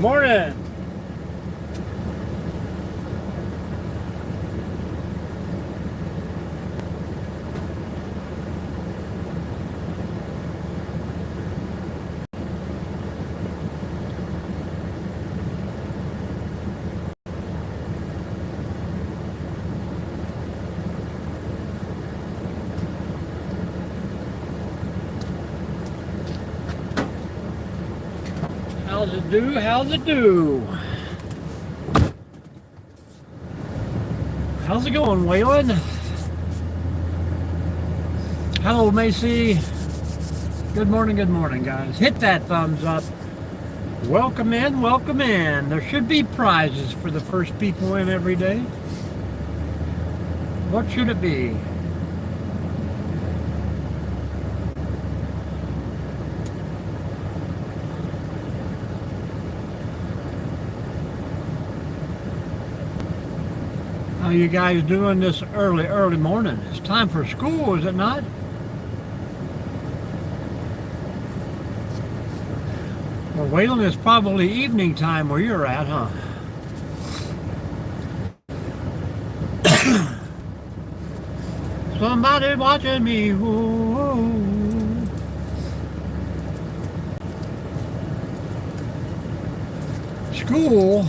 Morning. How's it do? How's it do? How's it going, Waylon? Hello, Macy. Good morning, guys. Hit that thumbs up. Welcome in, welcome in. There should be prizes for the first people in every day. What should it be? How you guys doing this early morning? It's time for school, is it not? Well, Waylon, it's probably evening time where you're at, huh? Somebody watching me. Ooh. School.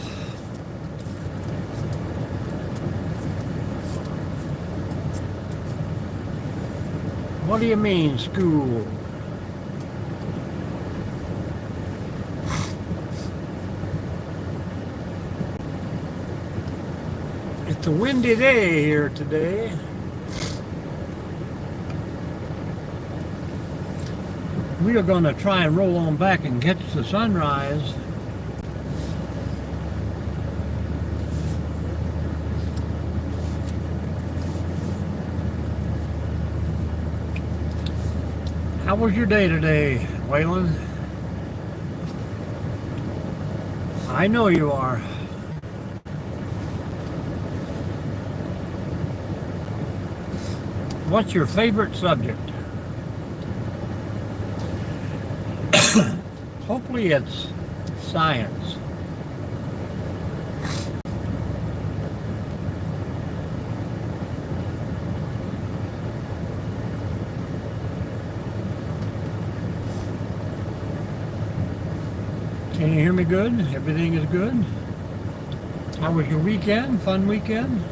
What do you mean, school? It's a windy day here today. We are going to try and roll on back and catch the sunrise. How was your day today, Waylon? I know you are. What's your favorite subject? Hopefully it's science. Can you hear me good? Everything is good? How was your weekend? Fun weekend?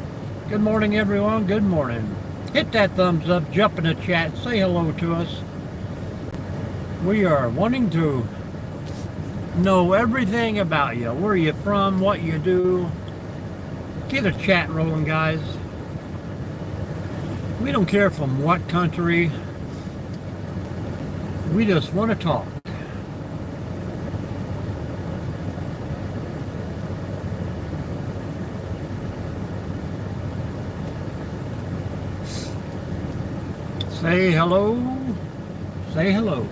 Good morning, everyone. Good morning. Hit that thumbs up, jump in the chat, say hello to us. We are wanting to know everything about you. Where you from, what you do. Get a chat rolling, guys. We don't care from what country. We just want to talk. Say hello. Say hello.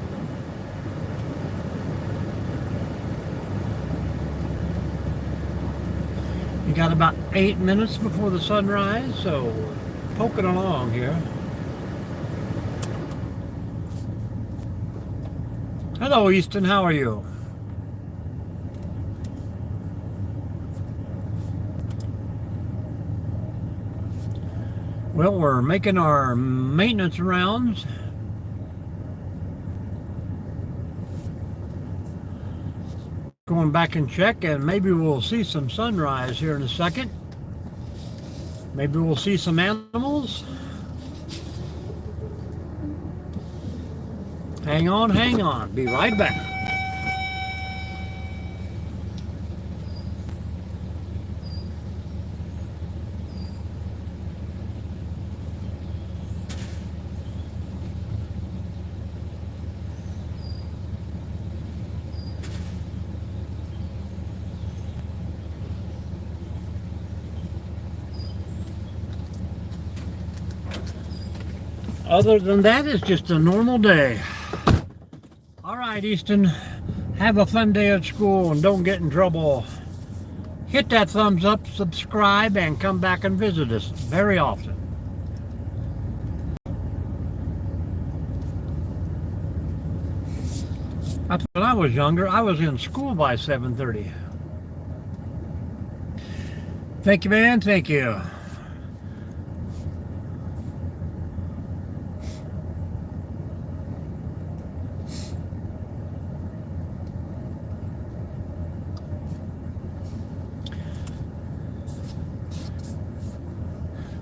You got about 8 minutes before the sunrise, so poking along here. Hello, Easton. How are you? Well, we're making our maintenance rounds. Going back and check, and maybe we'll see some sunrise here in a second. Maybe we'll see some animals. Hang on. Be right back. Other than that, it's just a normal day. All right, Easton, have a fun day at school and don't get in trouble. Hit that thumbs up, subscribe, and come back and visit us very often. When I was younger, I was in school by 7:30. Thank you, man. Thank you.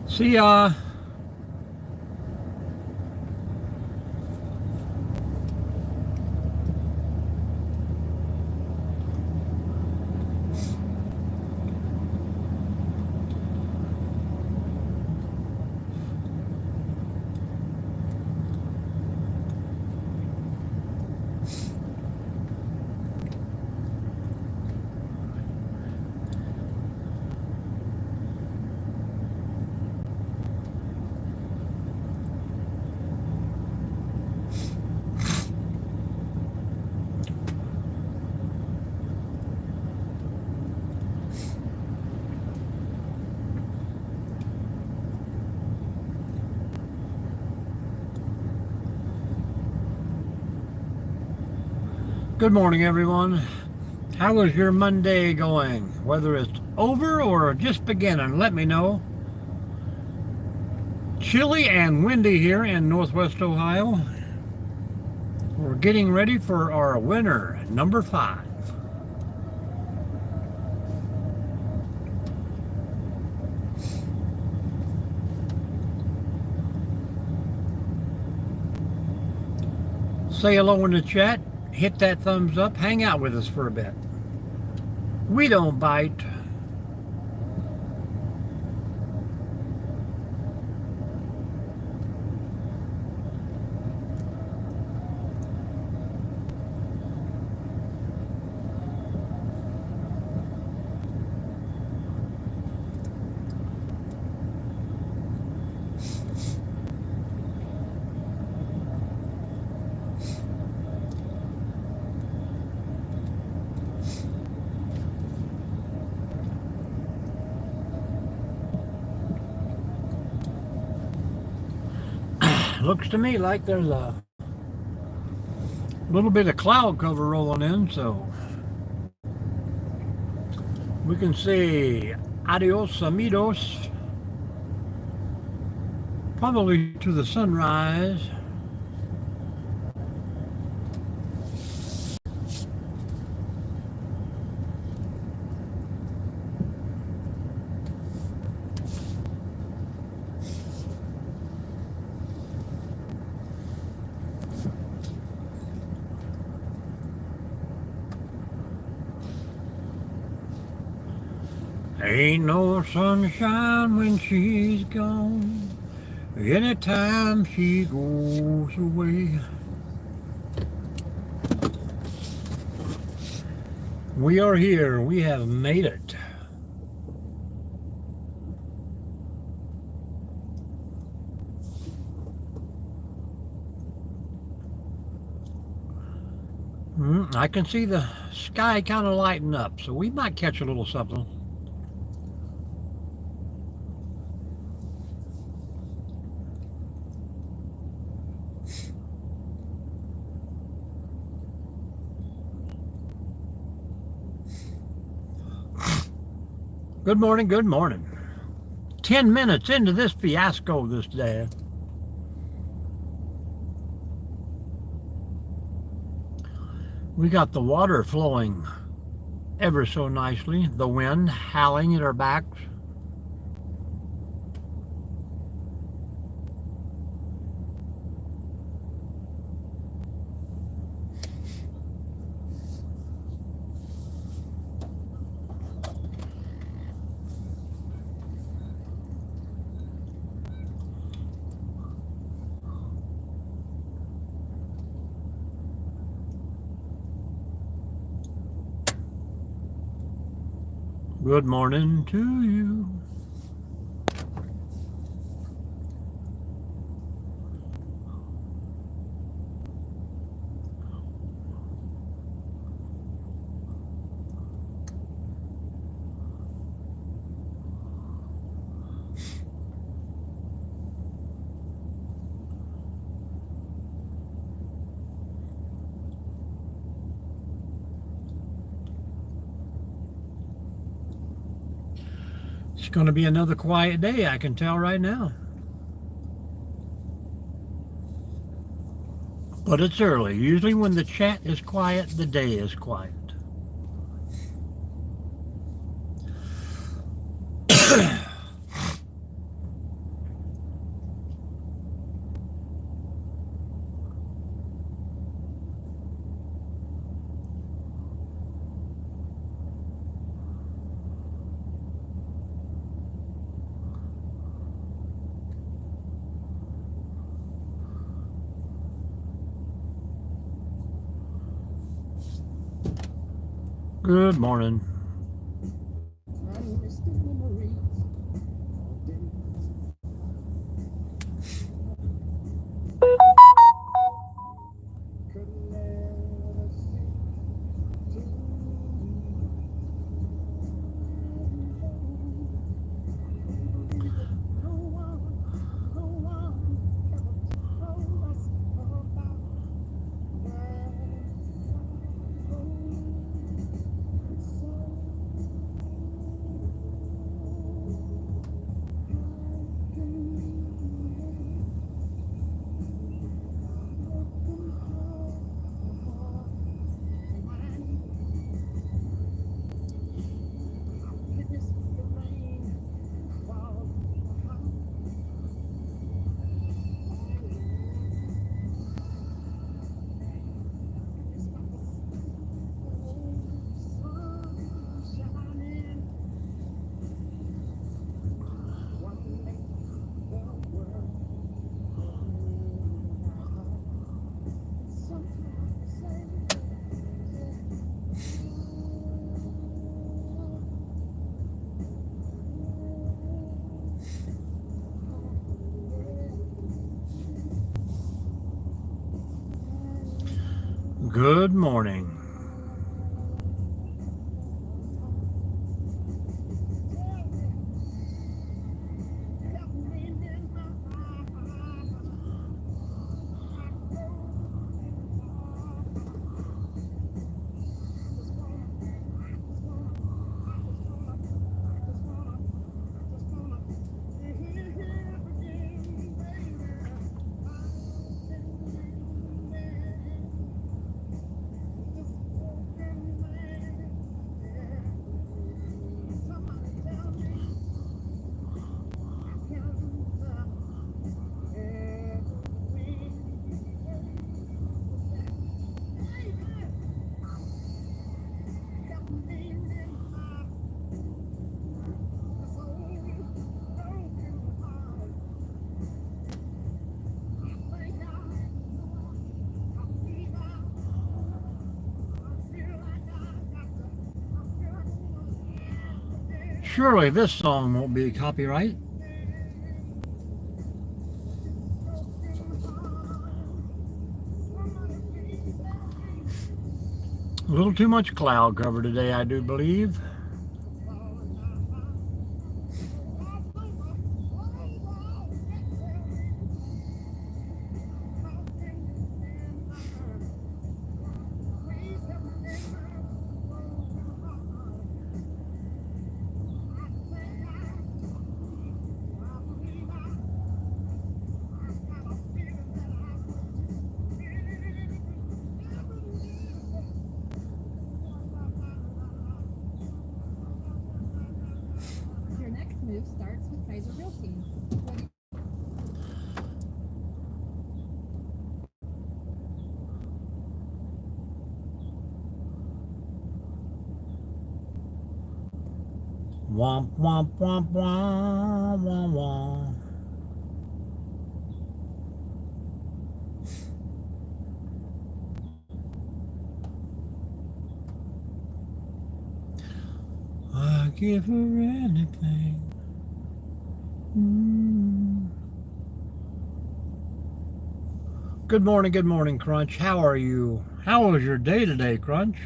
See ya. Good morning, everyone. How is your Monday going? Whether it's over or just beginning, let me know. Chilly and windy here in Northwest Ohio. We're getting ready for our winter, number 5. Say hello in the chat. Hit that thumbs up. Hang out with us for a bit. We don't bite. Looks to me like there's a little bit of cloud cover rolling in, so we can say adios amigos, probably to the sunrise. Ain't no sunshine when she's gone, anytime she goes away. We are here. We have made it. I can see the sky kind of lighting up, so we might catch a little something. Good morning, good morning. 10 minutes into this fiasco this day. We got the water flowing ever so nicely, the wind howling at our backs. Good morning to you. going to be another quiet day, I can tell right now. But it's early. Usually when the chat is quiet, the day is quiet. Good morning. Good morning. Surely this song won't be copyright. A little too much cloud cover today, I do believe. Starts with Kaiser Realty. Womp, womp, womp, womp, womp, womp. I'd give her anything. Good morning, Crunch. How are you? How was your day today, Crunch?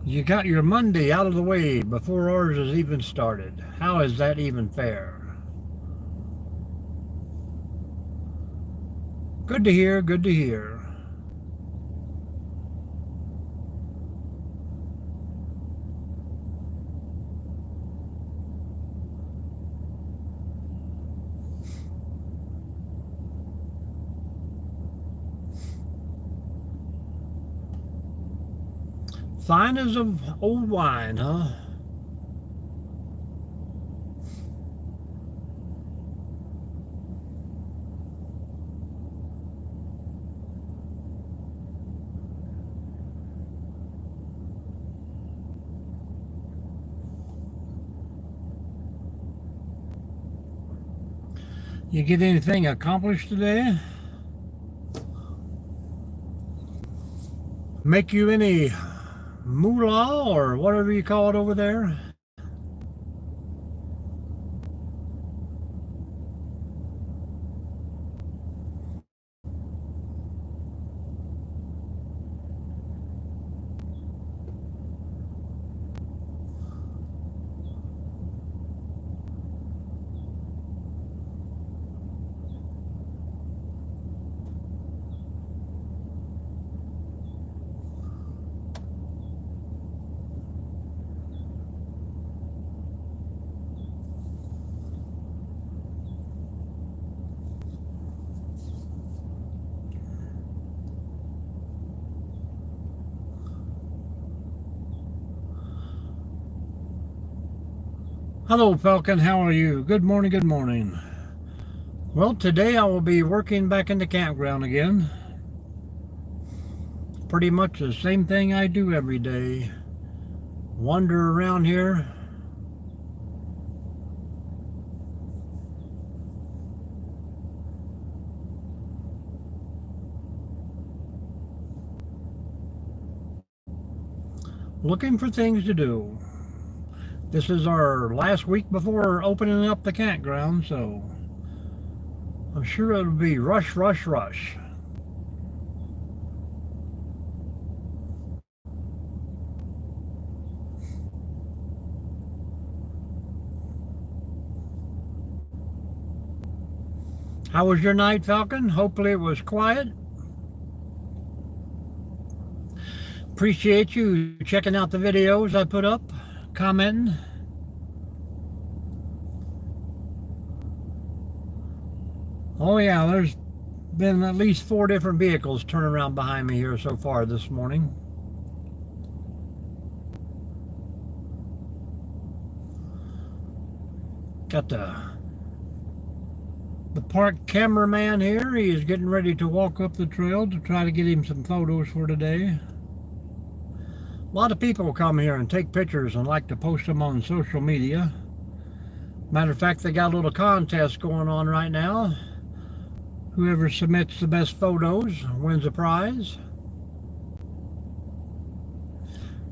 You got your Monday out of the way before ours has even started. How is that even fair? Good to hear, good to hear. Fine as of old wine, huh? You get anything accomplished today? Make you any moolah or whatever you call it over there? Hello, Falcon. How are you? Good morning, good morning. Well, today I will be working back in the campground again. Pretty much the same thing I do every day. Wander around here. Looking for things to do. This is our last week before opening up the campground, so I'm sure it'll be rush, rush, rush. How was your night, Falcon? Hopefully it was quiet. Appreciate you checking out the videos I put up, commenting. Oh yeah, there's been at least 4 different vehicles turning around behind me here so far this morning. Got the park cameraman here. He is getting ready to walk up the trail to try to get him some photos for today. A lot of people come here and take pictures and like to post them on social media. Matter of fact, they got a little contest going on right now. Whoever submits the best photos wins a prize.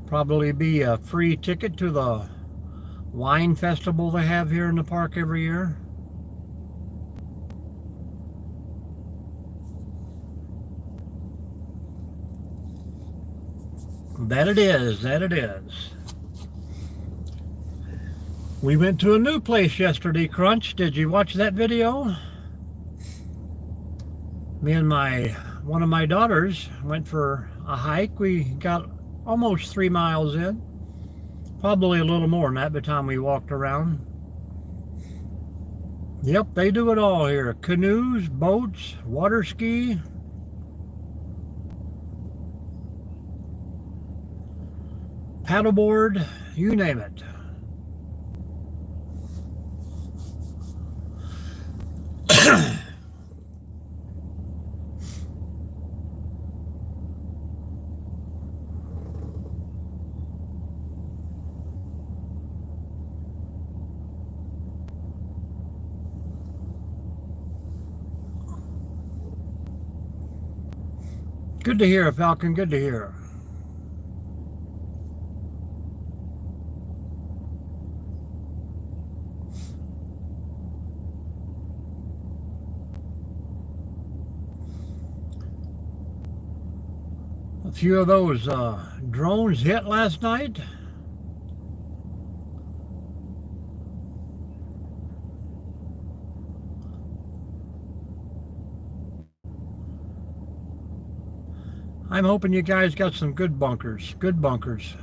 Probably be a free ticket to the wine festival they have here in the park every year. That it is, that it is. We went to a new place yesterday, Crunch. Did you watch that video? Me and one of my daughters went for a hike. We got almost 3 miles in. Probably a little more than that by the time we walked around. Yep, they do it all here. Canoes, boats, water ski. Paddleboard, you name it. Good to hear, Falcon, good to hear. A few of those drones hit last night. I'm hoping you guys got some good bunkers. Good bunkers.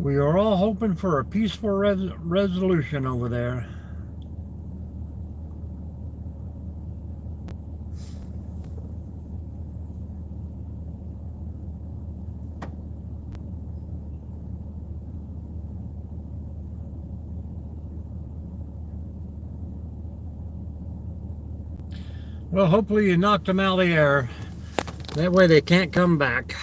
We are all hoping for a peaceful resolution over there. Well, hopefully you knocked them out of the air. That way they can't come back.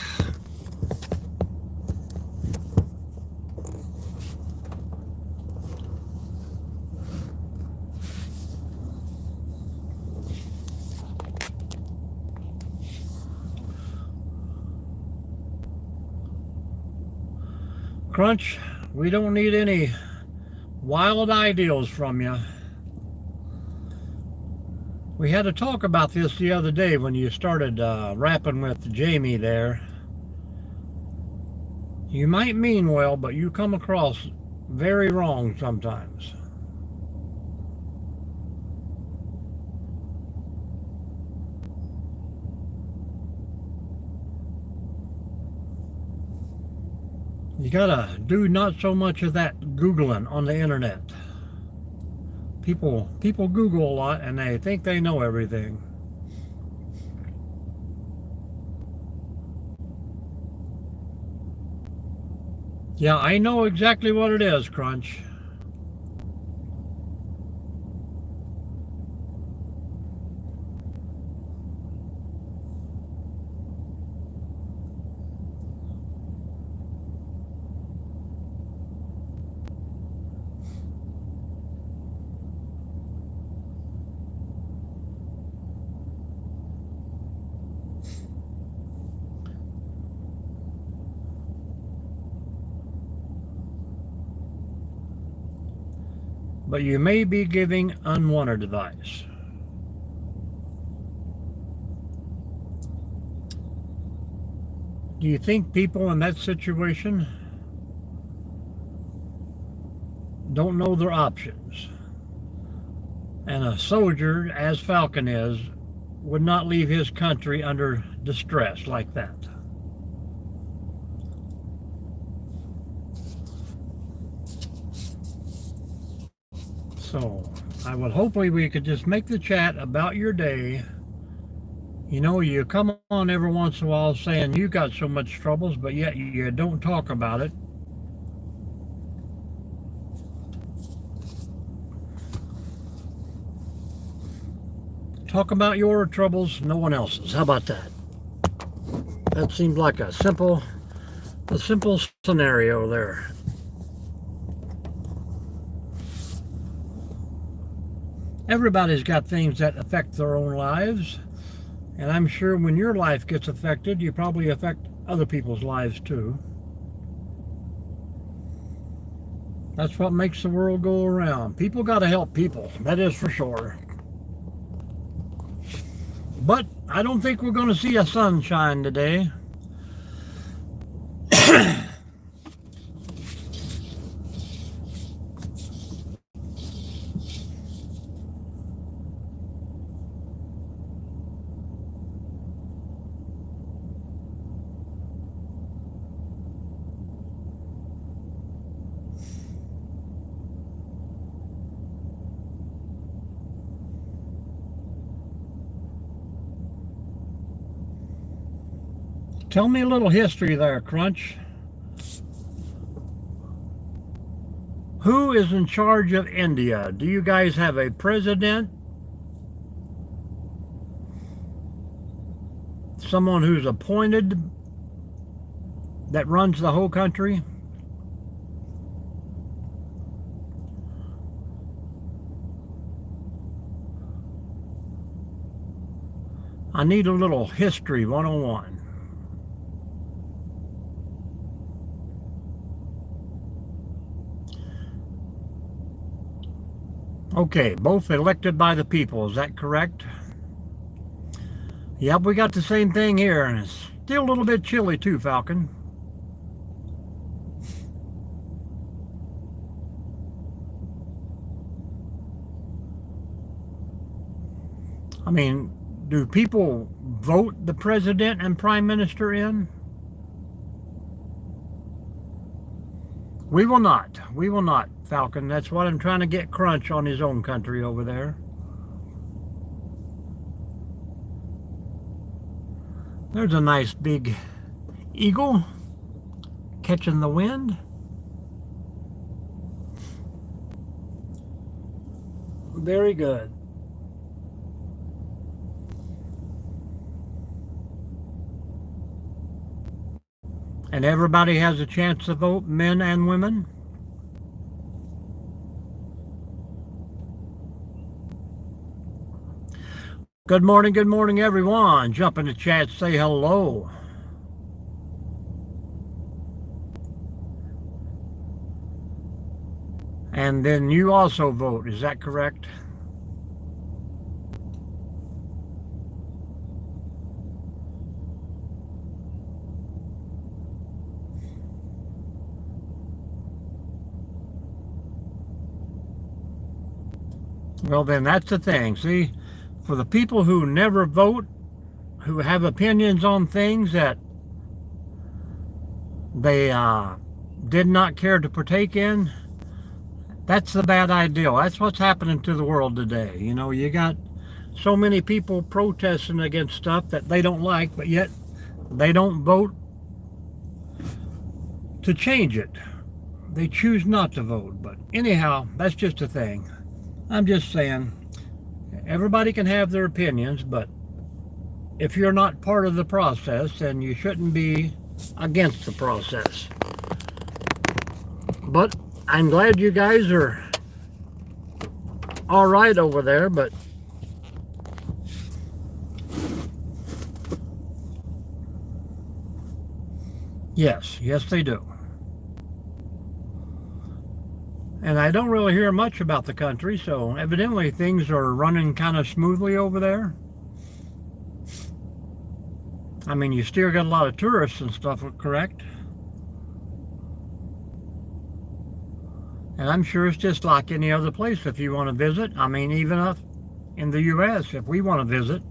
Crunch, we don't need any wild ideals from you. We had to talk about this the other day when you started rapping with Jamie there. You might mean well, but you come across very wrong sometimes. You gotta do not so much of that Googling on the internet. People Google a lot and they think they know everything. Yeah, I know exactly what it is, Crunch. But you may be giving unwanted advice. Do you think people in that situation don't know their options? And a soldier, as Falcon is, would not leave his country under distress like that. So, I would hopefully we could just make the chat about your day. You know, you come on every once in a while saying you got so much troubles, but yet you don't talk about it. Talk about your troubles, no one else's. How about that? That seems like a simple scenario there. Everybody's got things that affect their own lives. And I'm sure when your life gets affected, you probably affect other people's lives too. That's what makes the world go around. People got to help people. That is for sure. But I don't think we're going to see a sunshine today. Tell me a little history there, Crunch. Who is in charge of India? Do you guys have a president? Someone who's appointed that runs the whole country? I need a little history 101. Okay, both elected by the people, is that correct? Yep, we got the same thing here, and it's still a little bit chilly too, Falcon. I mean, do people vote the president and prime minister in? We will not. We will not, Falcon. That's what I'm trying to get Crunch on his own country over there. There's a nice big eagle catching the wind. Very good. And everybody has a chance to vote, men and women. Good morning, everyone. Jump in the chat, say hello. And then you also vote, is that correct? Well, then that's the thing. See, for the people who never vote, who have opinions on things that they did not care to partake in, that's the bad idea. That's what's happening to the world today. You know, you got so many people protesting against stuff that they don't like, but yet they don't vote to change it. They choose not to vote. But anyhow, that's just a thing. I'm just saying, everybody can have their opinions, but if you're not part of the process, then you shouldn't be against the process. But I'm glad you guys are all right over there, but yes, they do. And I don't really hear much about the country, so evidently things are running kind of smoothly over there. I mean, you still got a lot of tourists and stuff, correct? And I'm sure it's just like any other place if you want to visit. I mean, even up in the U.S., if we want to visit,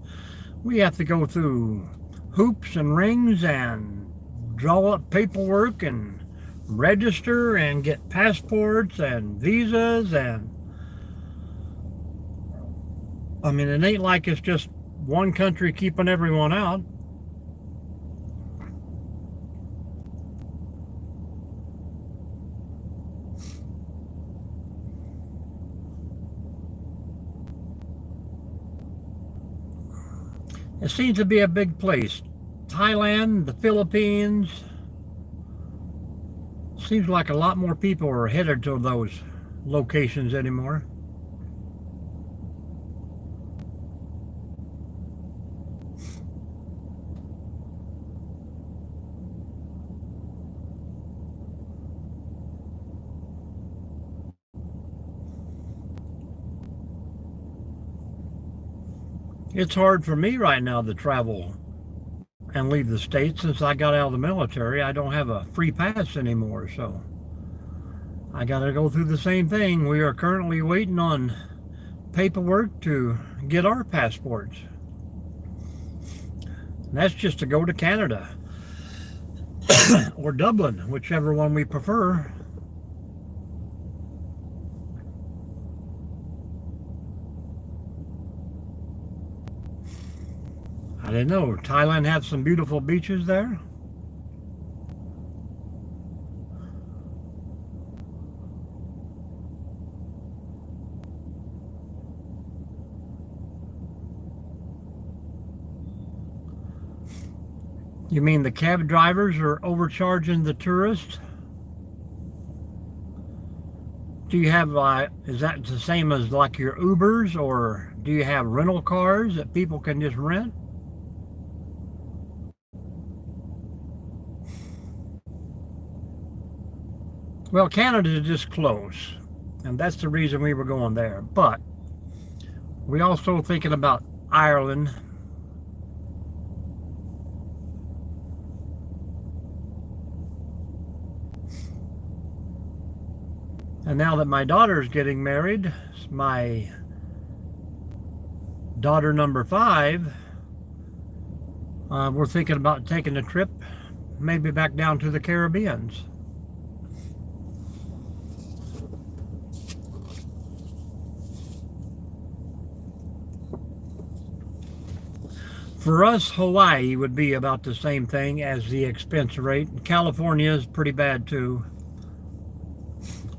we have to go through hoops and rings and draw up paperwork and register and get passports and visas. And I mean, it ain't like it's just one country keeping everyone out. It seems to be a big place. Thailand, the Philippines. Seems like a lot more people are headed to those locations anymore. It's hard for me right now to travel and leave the state since I got out of the military. I don't have a free pass anymore, so I got to go through the same thing. We are currently waiting on paperwork to get our passports. And that's just to go to Canada or Dublin, whichever one we prefer. I didn't know. Thailand has some beautiful beaches there. You mean the cab drivers are overcharging the tourists? Do you have, is that the same as like your Ubers, or do you have rental cars that people can just rent? Well, Canada is just close, and that's the reason we were going there. But we also thinking about Ireland. And now that my daughter's getting married, my daughter number 5, we're thinking about taking a trip maybe back down to the Caribbeans. For us, Hawaii would be about the same thing as the expense rate. California is pretty bad too.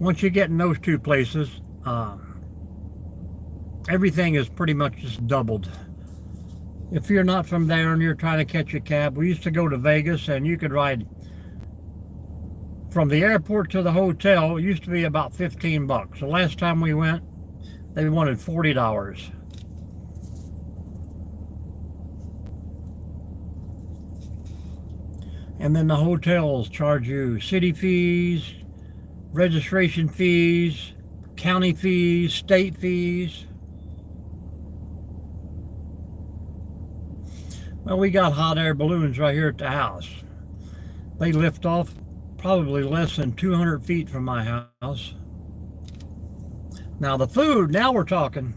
Once you get in those two places, everything is pretty much just doubled. If you're not from there and you're trying to catch a cab, we used to go to Vegas and you could ride from the airport to the hotel. It used to be about 15 bucks. The last time we went, they wanted $40. And then the hotels charge you city fees, registration fees, county fees, state fees. Well, we got hot air balloons right here at the house. They lift off probably less than 200 feet from my house. Now the food, now we're talking.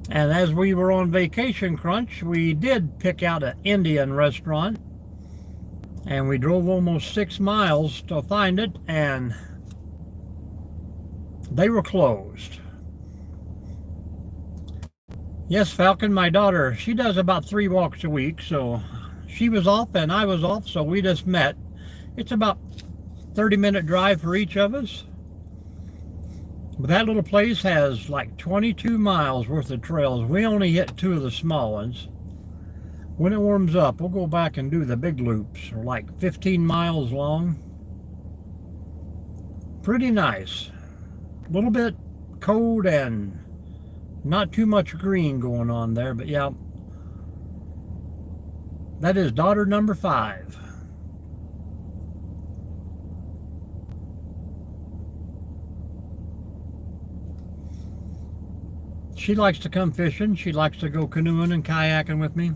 And as we were on vacation crunch, we did pick out an Indian restaurant. And we drove almost 6 miles to find it, and they were closed. Yes, Falcon, my daughter, she does about 3 walks a week, so she was off and I was off, so we just met. It's about 30-minute drive for each of us. But that little place has like 22 miles worth of trails. We only hit 2 of the small ones. When it warms up, we'll go back and do the big loops. They're like 15 miles long. Pretty nice. A little bit cold and not too much green going on there, but yeah. That is daughter number 5. She likes to come fishing. She likes to go canoeing and kayaking with me.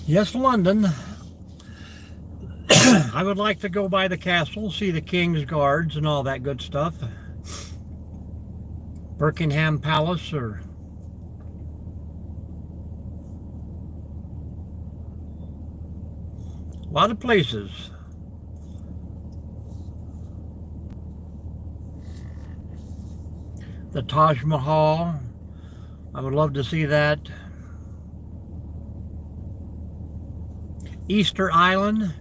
Yes, London. I would like to go by the castle, see the King's Guards and all that good stuff. Buckingham Palace or a lot of places. The Taj Mahal, I would love to see that. Easter Island.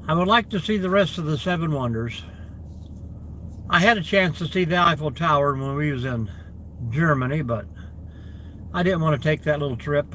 I would like to see the rest of the 7 Wonders. I had a chance to see the Eiffel Tower when we was in Germany, but I didn't want to take that little trip.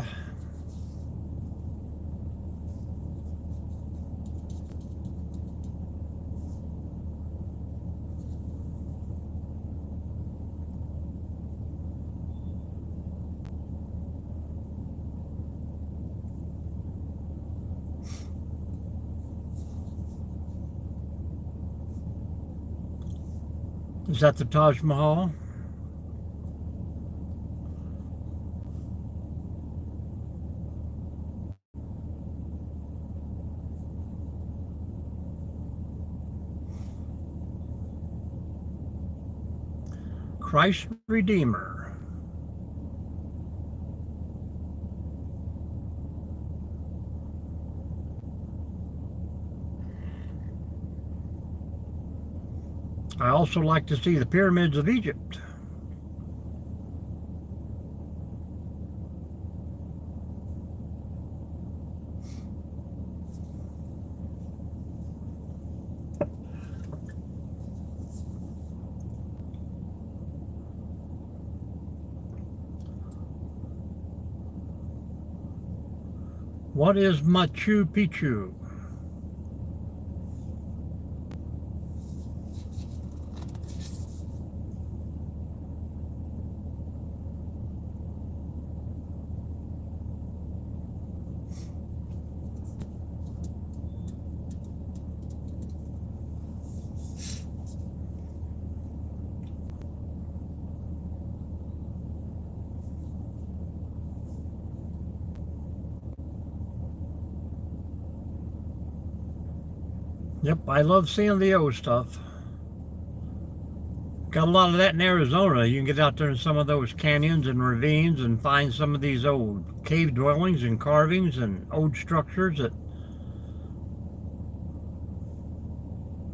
Is that the Taj Mahal? Christ Redeemer. I also like to see the pyramids of Egypt. What is Machu Picchu? Yep, I love seeing the old stuff. Got a lot of that in Arizona. You can get out there in some of those canyons and ravines and find some of these old cave dwellings and carvings and old structures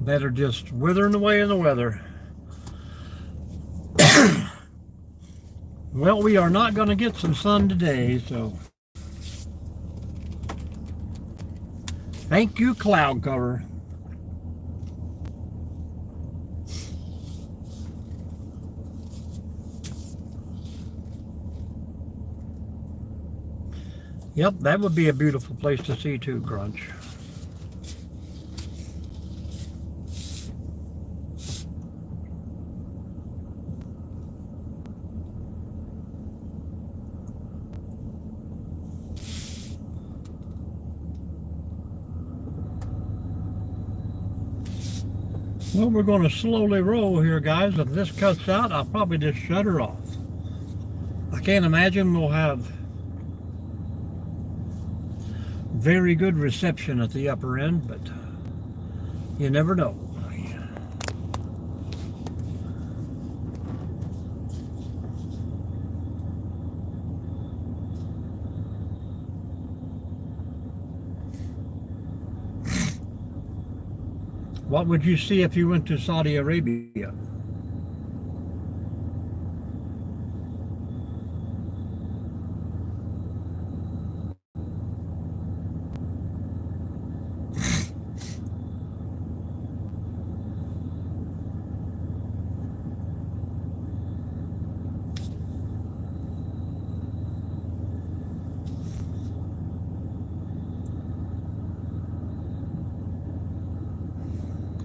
that are just withering away in the weather. Well, we are not going to get some sun today, so thank you, cloud cover. Yep, that would be a beautiful place to see too, Crunch. Well, we're going to slowly roll here, guys. If this cuts out, I'll probably just shut her off. I can't imagine we'll have very good reception at the upper end, but you never know. What would you see if you went to Saudi Arabia?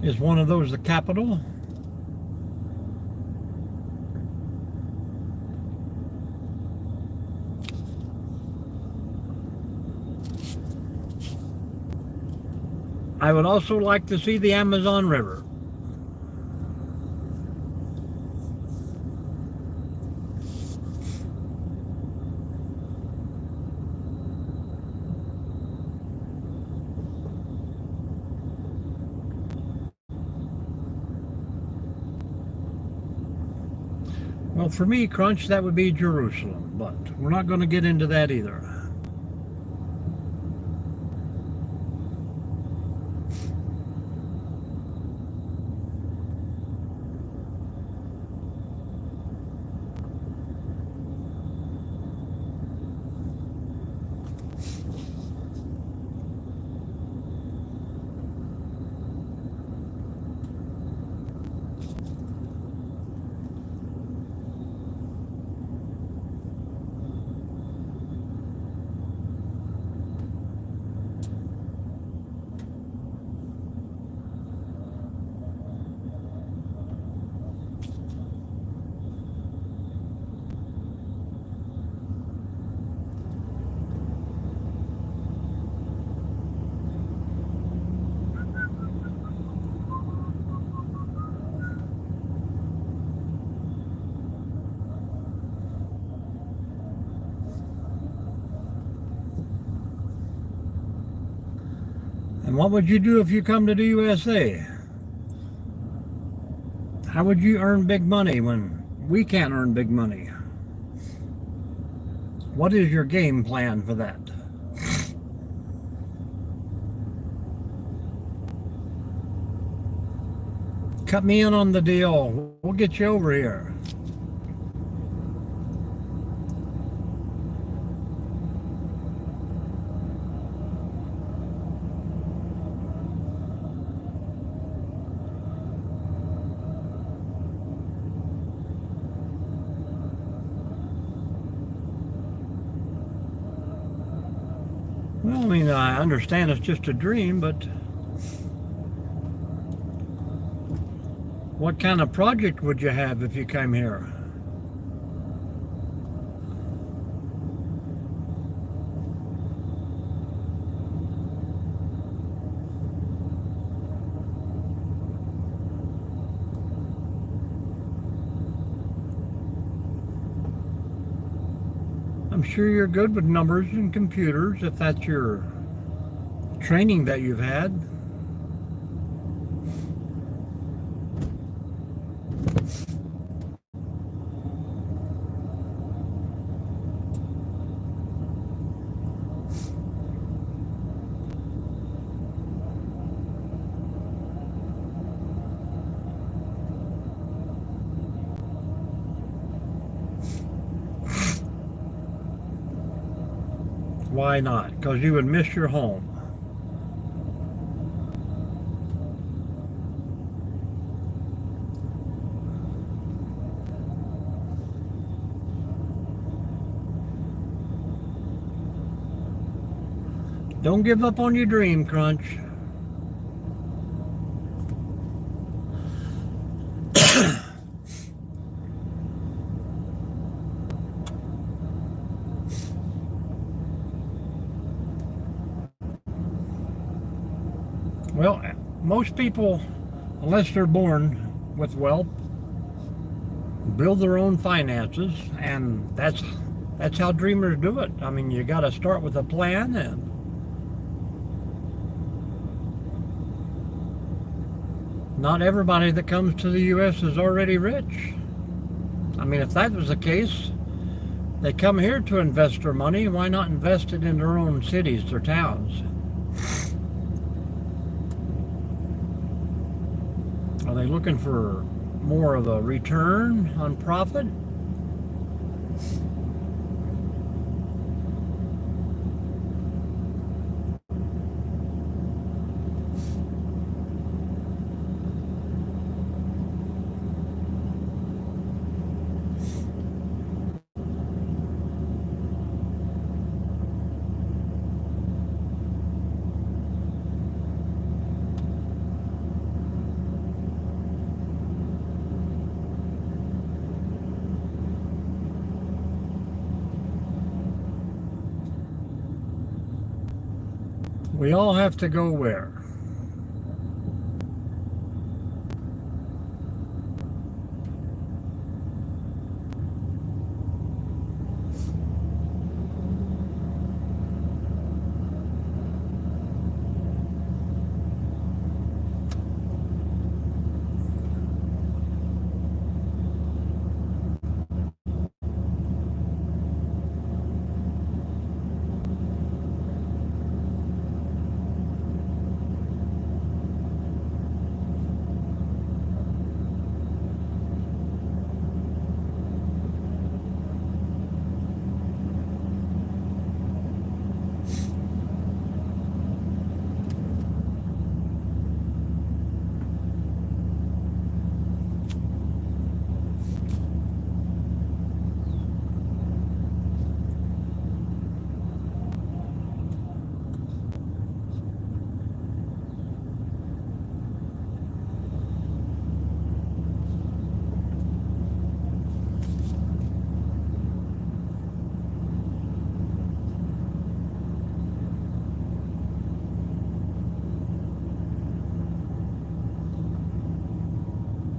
Is one of those the capital? I would also like to see the Amazon River. Well, for me, Crunch, that would be Jerusalem, but we're not going to get into that either. And what would you do if you come to the USA? How would you earn big money when we can't earn big money? What is your game plan for that? Cut me in on the deal. We'll get you over here. Well, I mean, I understand it's just a dream, but what kind of project would you have if you came here? I'm sure you're good with numbers and computers if that's your training that you've had. Why not? Because you would miss your home. Don't give up on your dream, Crunch. Well, most people, unless they're born with wealth, build their own finances, and that's how dreamers do it. I mean, you got to start with a plan, and not everybody that comes to the U.S. is already rich. I mean, if that was the case, they come here to invest their money. Why not invest it in their own cities, their towns? Are they looking for more of a return on profit? We all have to go where?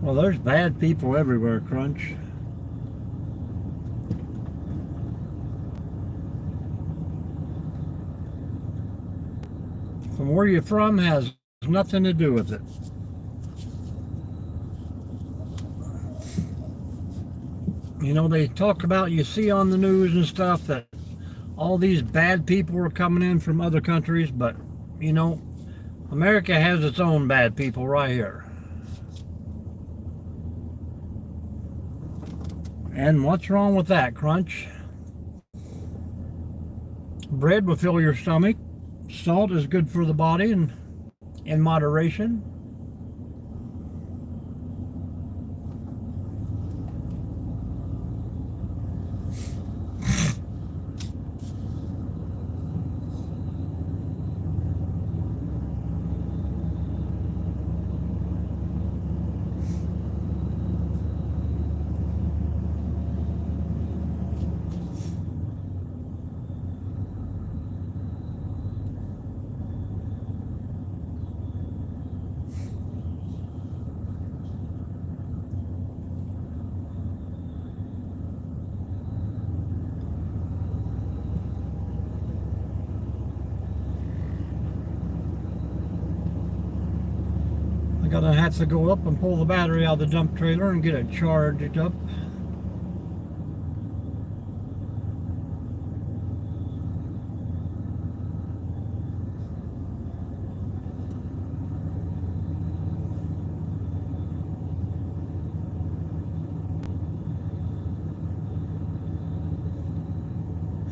Well, there's bad people everywhere, Crunch. From where you're from has nothing to do with it. You know, they talk about, you see on the news and stuff, that all these bad people are coming in from other countries, but, you know, America has its own bad people right here. And what's wrong with that, Crunch? Bread will fill your stomach. Salt is good for the body and in moderation. I'm gonna have to go up and pull the battery out of the dump trailer and get it charged up.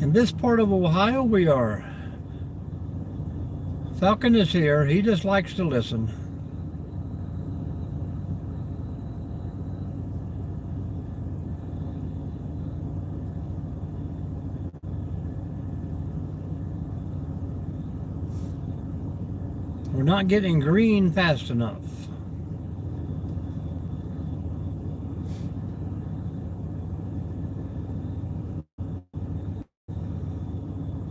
In this part of Ohio, we are. Falcon is here. He just likes to listen. We're not getting green fast enough.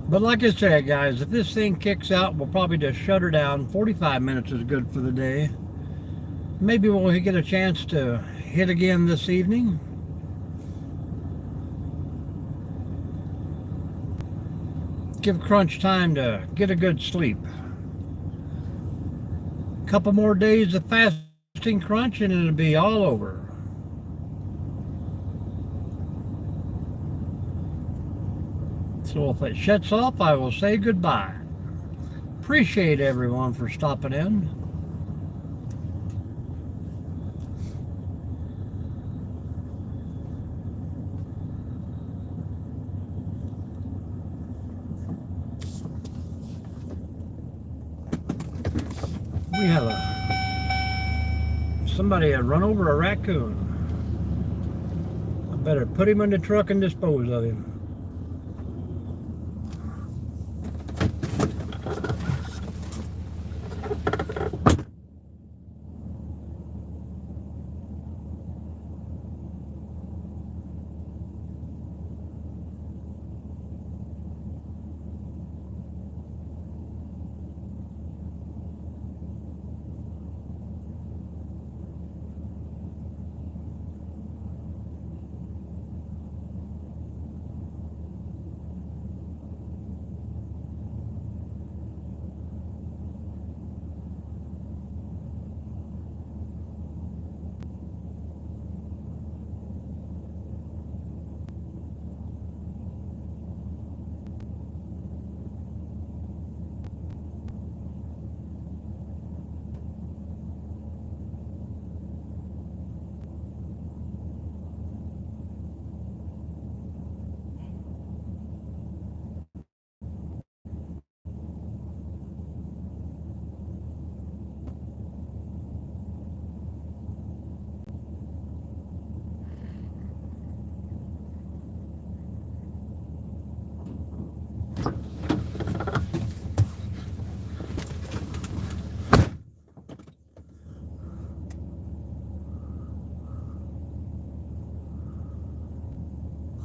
But like I said, guys, if this thing kicks out, we'll probably just shut her down. 45 minutes is good for the day. Maybe we'll get a chance to hit again this evening. Give Crunch time to get a good sleep. Couple more days of fasting, Crunch, and it'll be all over. So if it shuts off, I will say goodbye. Appreciate everyone for stopping in. We have somebody had run over a raccoon. I better put him in the truck and dispose of him.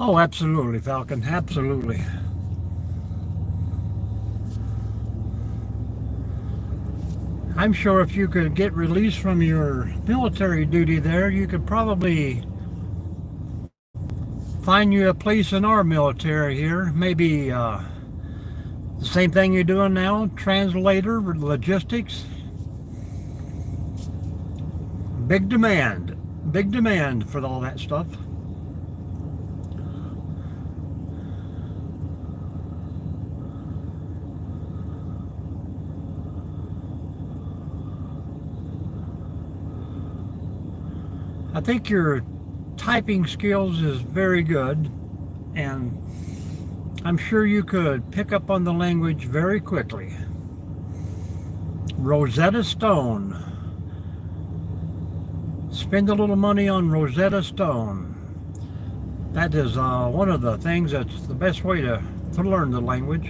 Oh, absolutely, Falcon, absolutely. I'm sure if you could get released from your military duty there, you could probably find you a place in our military here. Maybe the same thing you're doing now, translator, logistics. Big demand for all that stuff. I think your typing skills is very good, and I'm sure you could pick up on the language very quickly. Rosetta Stone. Spend a little money on Rosetta Stone. That is one of the things that's the best way to learn the language.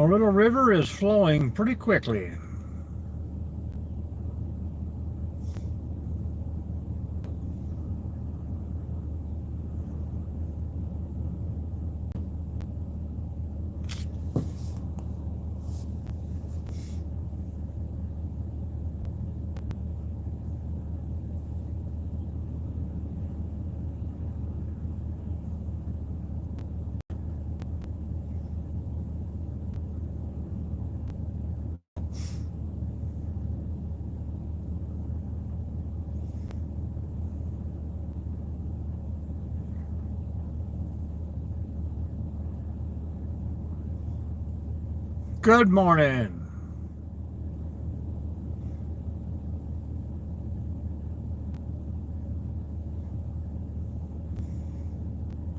Our little river is flowing pretty quickly. Good morning.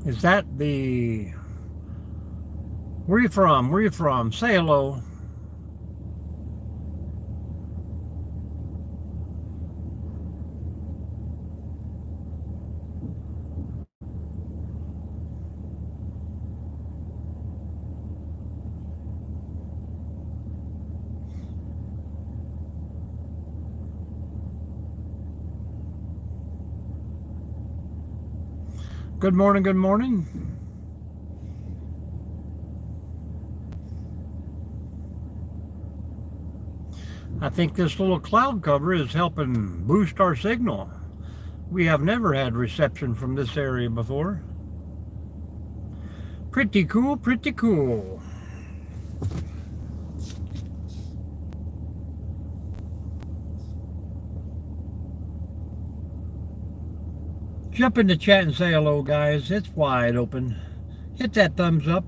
Is that the... Where you from? Where you from? Say hello. Good morning, good morning. I think this little cloud cover is helping boost our signal. We have never had reception from this area before. Pretty cool, pretty cool. Jump in the chat and say hello, guys. It's wide open. Hit that thumbs up.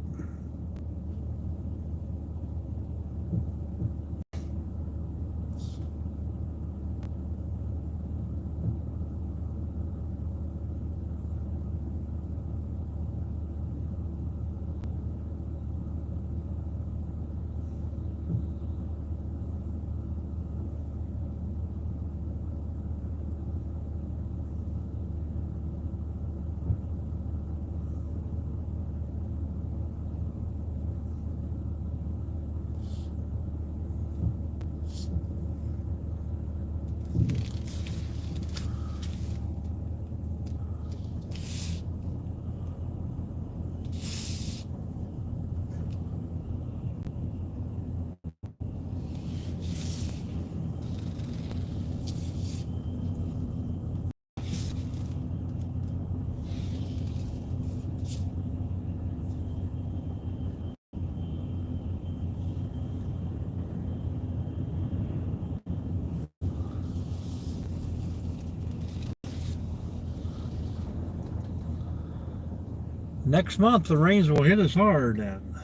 Next month, the rains will hit us hard. And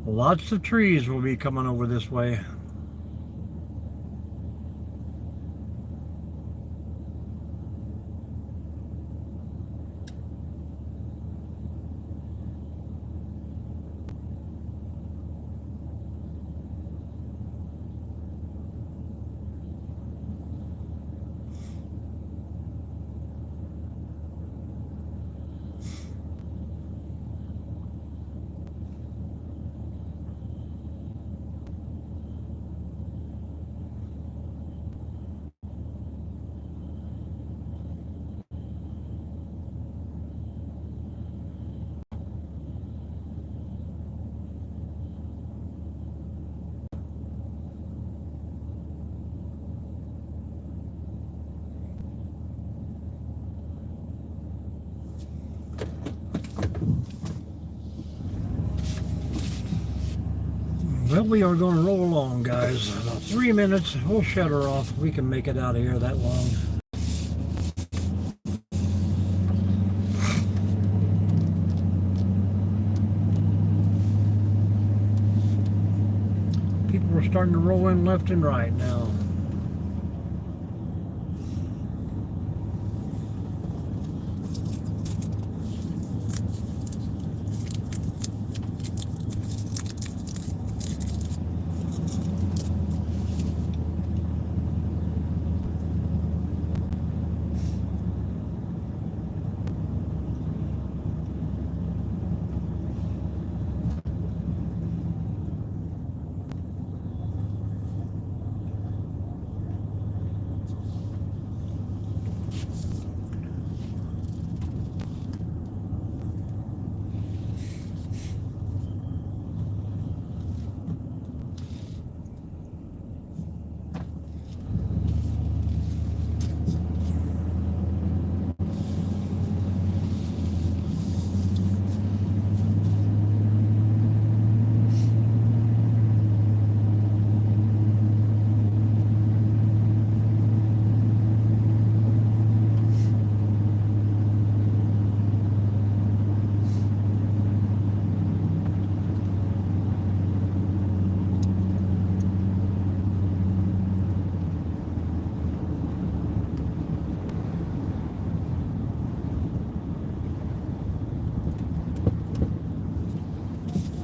lots of trees will be coming over this way. Well, we are going to roll along, guys. About 3 minutes, we'll shut her off. We can make it out of here that long. People are starting to roll in left and right now.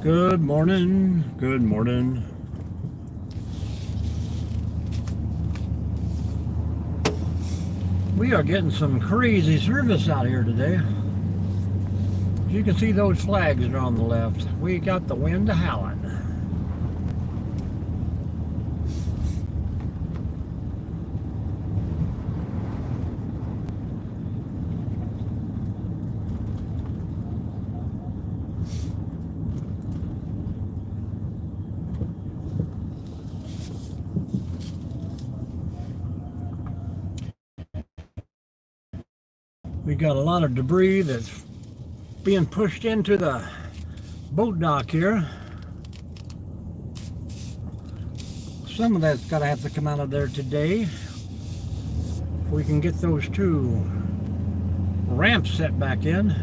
Good morning. Good morning. We are getting some crazy service out here today. As you can see, those flags are on the left. We got the wind howling. We got a lot of debris that's being pushed into the boat dock here. Some of that's got to have to come out of there today. If we can get those two ramps set back in.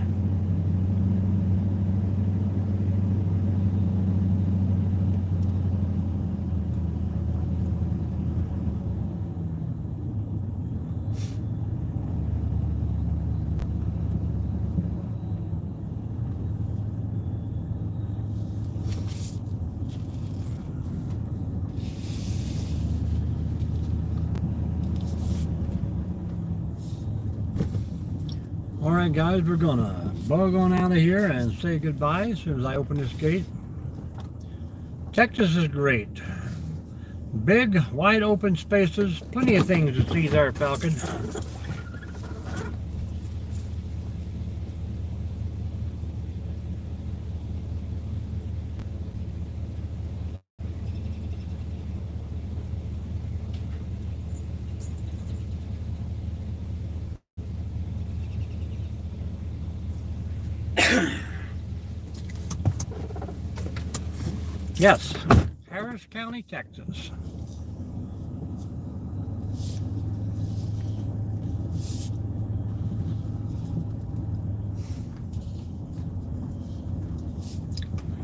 Alright guys, we're gonna bug on out of here and say goodbye as soon as I open this gate. Texas is great. Big, wide open spaces, plenty of things to see there, Falcon. Yes, Harris County, Texas.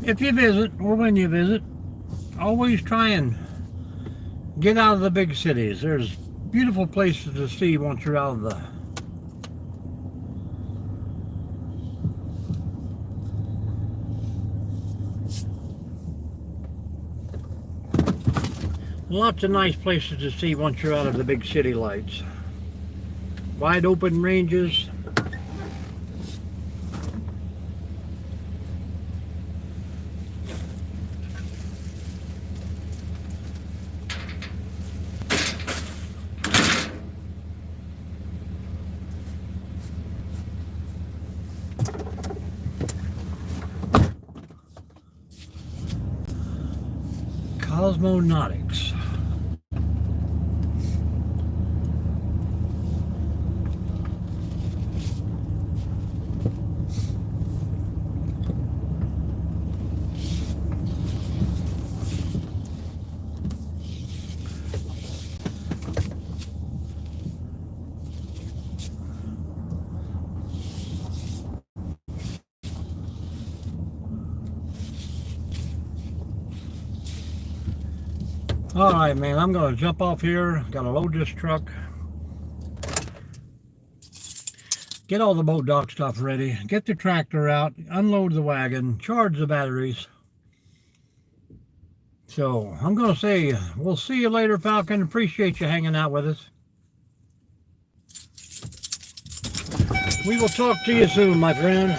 If you visit, or when you visit, always try and get out of the big cities. There's beautiful places to see once you're out of the lots of nice places to see once you're out of the big city lights. Wide open ranges. Cosmonautics. All right, man, I'm going to jump off here. Got to load this truck. Get all the boat dock stuff ready. Get the tractor out. Unload the wagon. Charge the batteries. So, I'm going to say, we'll see you later, Falcon. Appreciate you hanging out with us. We will talk to you soon, my friend.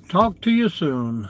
Talk to you soon.